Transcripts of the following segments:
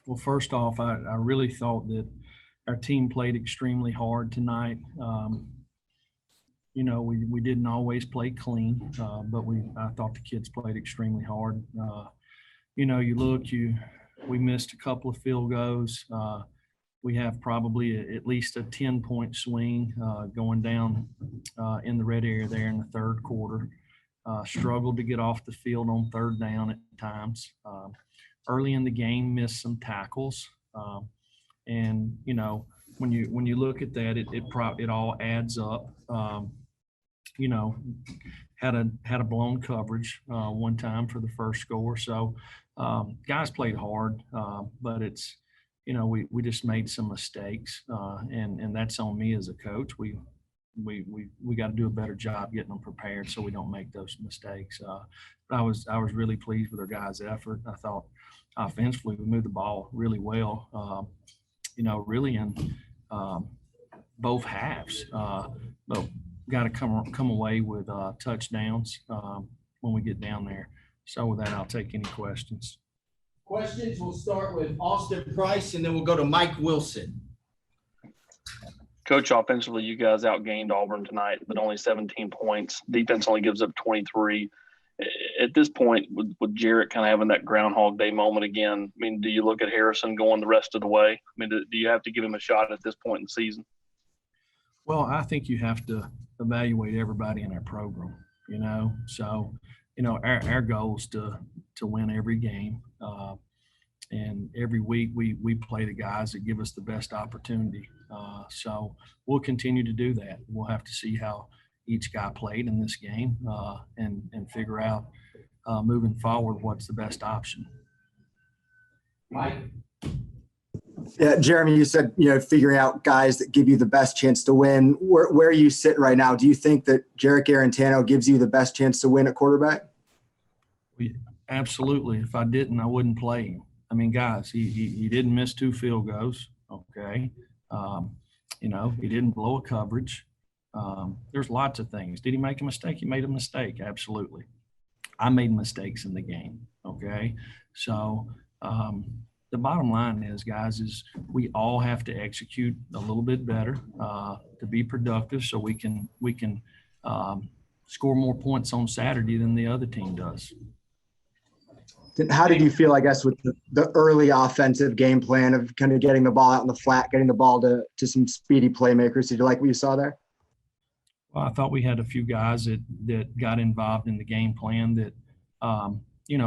Well, first off, I really thought that our team played extremely hard tonight. We didn't always play clean, but I thought the kids played extremely hard. We missed a couple of field goals. We have probably at least a 10-point swing going down in the red area there in the third quarter. Struggled to get off the field on third down at times. Early in the game, missed some tackles. And when you look at that, it all adds up. Had a blown coverage one time for the first score. So guys played hard, but it's we just made some mistakes, and that's on me as a coach. We got to do a better job getting them prepared so we don't make those mistakes. But I was really pleased with our guys' effort. I thought offensively we moved the ball really well. Really in both halves. But got to come away with touchdowns when we get down there. So with that, I'll take any questions. Questions, we'll start with Austin Price, and then we'll go to Mike Wilson. Coach, offensively, you guys outgained Auburn tonight, but only 17 points. Defense only gives up 23. At this point, with Jarrett kind of having that Groundhog Day moment again, I mean, do you look at Harrison going the rest of the way? I mean, do you have to give him a shot at this point in the season? Well, I think you have to evaluate everybody in our program, So, our goal is to win every game. And every week we play the guys that give us the best opportunity. So we'll continue to do that. We'll have to see how each guy played in this game and figure out moving forward what's the best option. Mike? Yeah, Jeremy, you said, figuring out guys that give you the best chance to win. Where you sit right now, do you think that Jarek Arantano gives you the best chance to win at quarterback? Absolutely. If I didn't, I wouldn't play him. I mean, guys, he didn't miss 2 field goals. Okay. He didn't blow a coverage. There's lots of things. Did he make a mistake? He made a mistake. Absolutely. I made mistakes in the game. Okay. So, the bottom line is, guys, is we all have to execute a little bit better to be productive, so we can score more points on Saturday than the other team does. How did you feel, I guess, with the early offensive game plan of kind of getting the ball out in the flat, getting the ball to some speedy playmakers? Did you like what you saw there? Well, I thought we had a few guys that got involved in the game plan that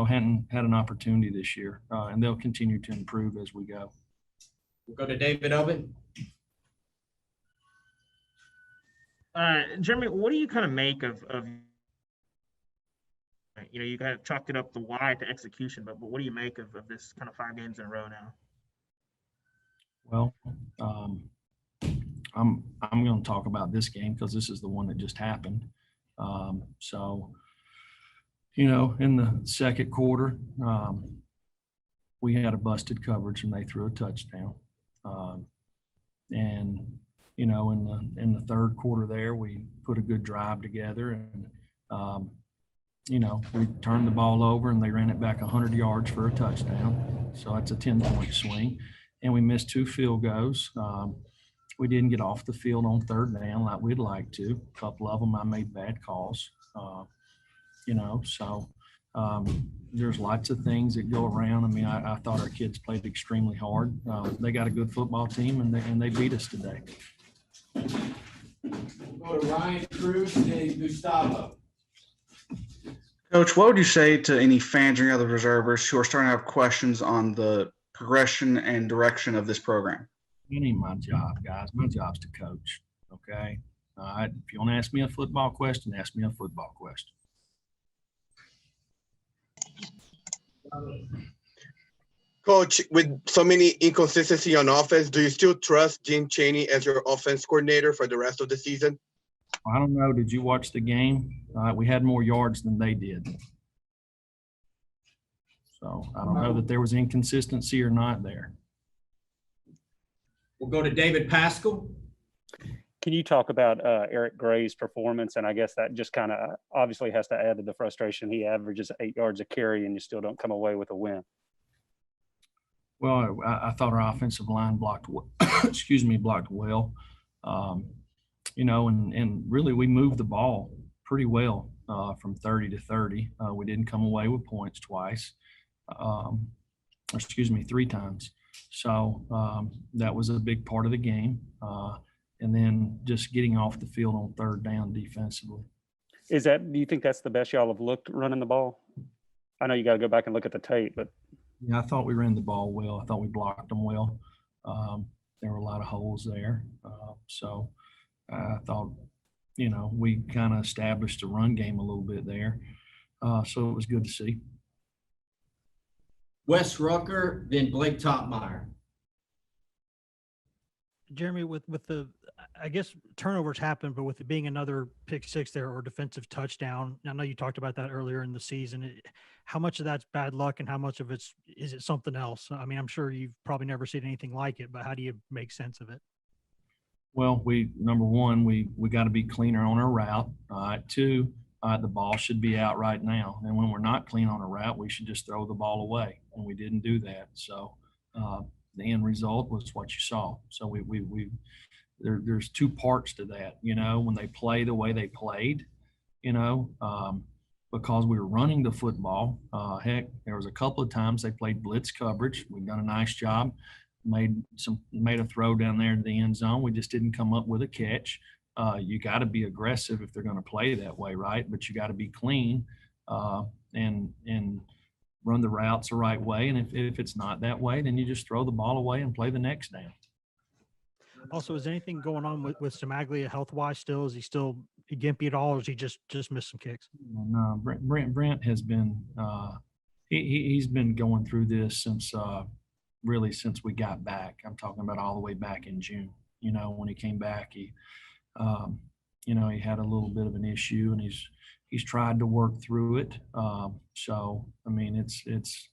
hadn't had an opportunity this year, and they'll continue to improve as we go. We'll go to David Oven. Jeremy, what do you kind of make of you kind of chalked it up the why to execution, but what do you make of this kind of 5 games in a row now? Well, I'm going to talk about this game because this is the one that just happened. In the second quarter, we had a busted coverage and they threw a touchdown. In the third quarter there, we put a good drive together and, we turned the ball over and they ran it back 100 yards for a touchdown. So that's a 10-point swing. And we missed 2 field goals. We didn't get off the field on third down like we'd like to. A couple of them I made bad calls. There's lots of things that go around. I mean, I thought our kids played extremely hard. They got a good football team, and they beat us today. We'll go to Ryan Cruz and Gustavo. Coach, what would you say to any fans or any other reservists who are starting to have questions on the progression and direction of this program? It ain't my job, guys. My job's to coach, okay? All right, if you want to ask me a football question, ask me a football question. Coach, with so many inconsistency on offense, do you still trust Jim Chaney as your offense coordinator for the rest of the season? I don't know. Did you watch the game? We had more yards than they did. So I don't know that there was inconsistency or not there. We'll go to David Pascal. Can you talk about Eric Gray's performance? And I guess that just kind of obviously has to add to the frustration. He averages 8 yards a carry and you still don't come away with a win. Well, I thought our offensive line blocked, blocked well. And really we moved the ball pretty well from 30 to 30. We didn't come away with points twice, 3 times. So that was a big part of the game. And then just getting off the field on third down defensively. Do you think that's the best y'all have looked running the ball? I know you got to go back and look at the tape, but Yeah, I thought we ran the ball well. I thought we blocked them well. There were a lot of holes there. So I thought, we kind of established a run game a little bit there. So it was good to see. Wes Rucker, then Blake Topmeyer. Jeremy, with the, I guess turnovers happen, but with it being another pick six there or defensive touchdown, I know you talked about that earlier in the season. How much of that's bad luck and how much of is it something else? I mean, I'm sure you've probably never seen anything like it, but how do you make sense of it? Well, number one, we got to be cleaner on our route. Two, the ball should be out right now. And when we're not clean on a route, we should just throw the ball away. And we didn't do that. So the end result was what you saw. So there's two parts to that, when they play the way they played, because we were running the football. Heck, there was a couple of times they played blitz coverage. We've done a nice job. Made a throw down there in the end zone. We just didn't come up with a catch. You got to be aggressive if they're going to play that way, right? But you got to be clean and run the routes the right way. And if it's not that way, then you just throw the ball away and play the next down. Also, is anything going on with Samaglia health-wise still? Is he still gimpy at all, or is he just missed some kicks? No, Brent has been he's been going through this since we got back. I'm talking about all the way back in June. When he came back, he had a little bit of an issue, and he's tried to work through it. So I mean, it's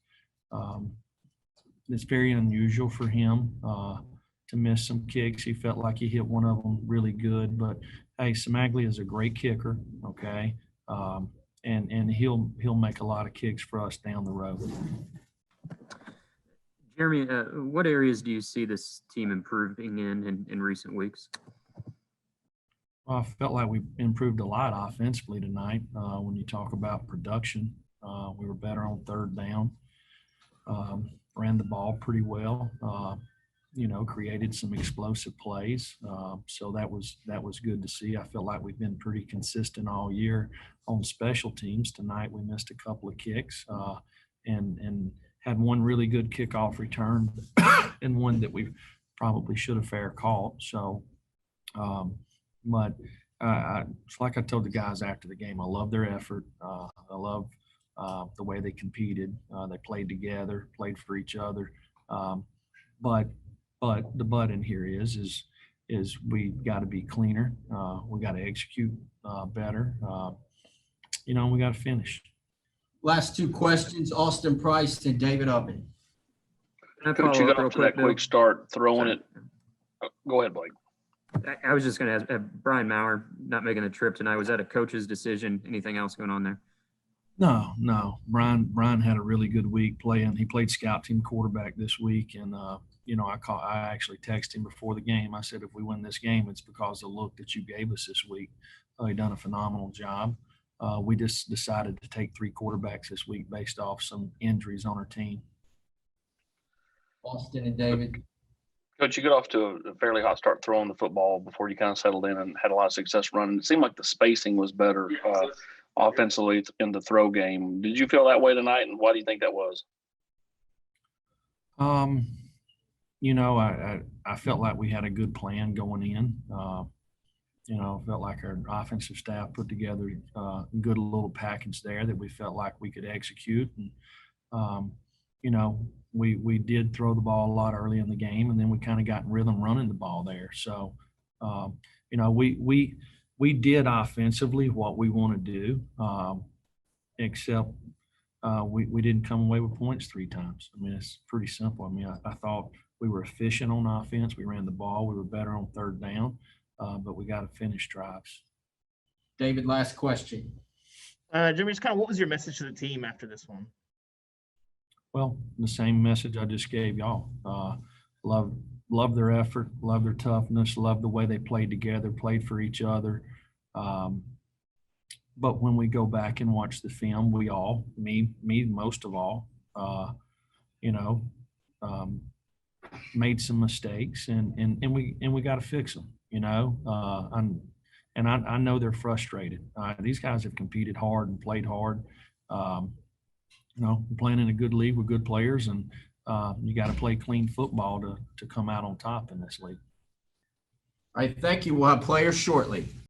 very unusual for him to miss some kicks. He felt like he hit one of them really good, but hey, Samaglia is a great kicker. Okay. And he'll make a lot of kicks for us down the road. Jeremy, what areas do you see this team improving in recent weeks? Well, I felt like we improved a lot offensively tonight. When you talk about production, we were better on third down, ran the ball pretty well, created some explosive plays. So that was good to see. I feel like we've been pretty consistent all year on special teams. Tonight we missed a couple of kicks and had one really good kickoff return and one that we probably should have fair caught. So, but it's like I told the guys after the game, I love their effort. I love the way they competed. They played together, played for each other. But the but in here is we got to be cleaner. We got to execute better. We got to finish. Last two questions, Austin Price and David Oven. Coach, you got off to that quick start throwing it. Go ahead, Blake. I was just going to ask, Brian Maurer not making the trip tonight, was that a coach's decision? Anything else going on there? No. Brian had a really good week playing. He played scout team quarterback this week, and I actually texted him before the game. I said, if we win this game, it's because of the look that you gave us this week. He done a phenomenal job. We just decided to take 3 quarterbacks this week based off some injuries on our team. Austin and David. Coach, you got off to a fairly hot start throwing the football before you kind of settled in and had a lot of success running. It seemed like the spacing was better offensively in the throw game. Did you feel that way tonight, and why do you think that was? I felt like we had a good plan going in. Felt like our offensive staff put together a good little package there that we felt like we could execute. And, we did throw the ball a lot early in the game, and then we kind of got in rhythm running the ball there. So, we did offensively what we want to do, except we didn't come away with points 3 times. I mean, it's pretty simple. I mean, I thought we were efficient on offense. We ran the ball. We were better on third down, but we got to finish drives. David, last question. Jeremy, just kind of what was your message to the team after this one? Well, the same message I just gave y'all. Love their effort, love their toughness, love the way they played together, played for each other. But when we go back and watch the film, we all, me most of all, made some mistakes, and we got to fix them. I know they're frustrated. These guys have competed hard and played hard. We're playing in a good league with good players, and you got to play clean football to come out on top in this league. All right, thank you. We'll have players shortly.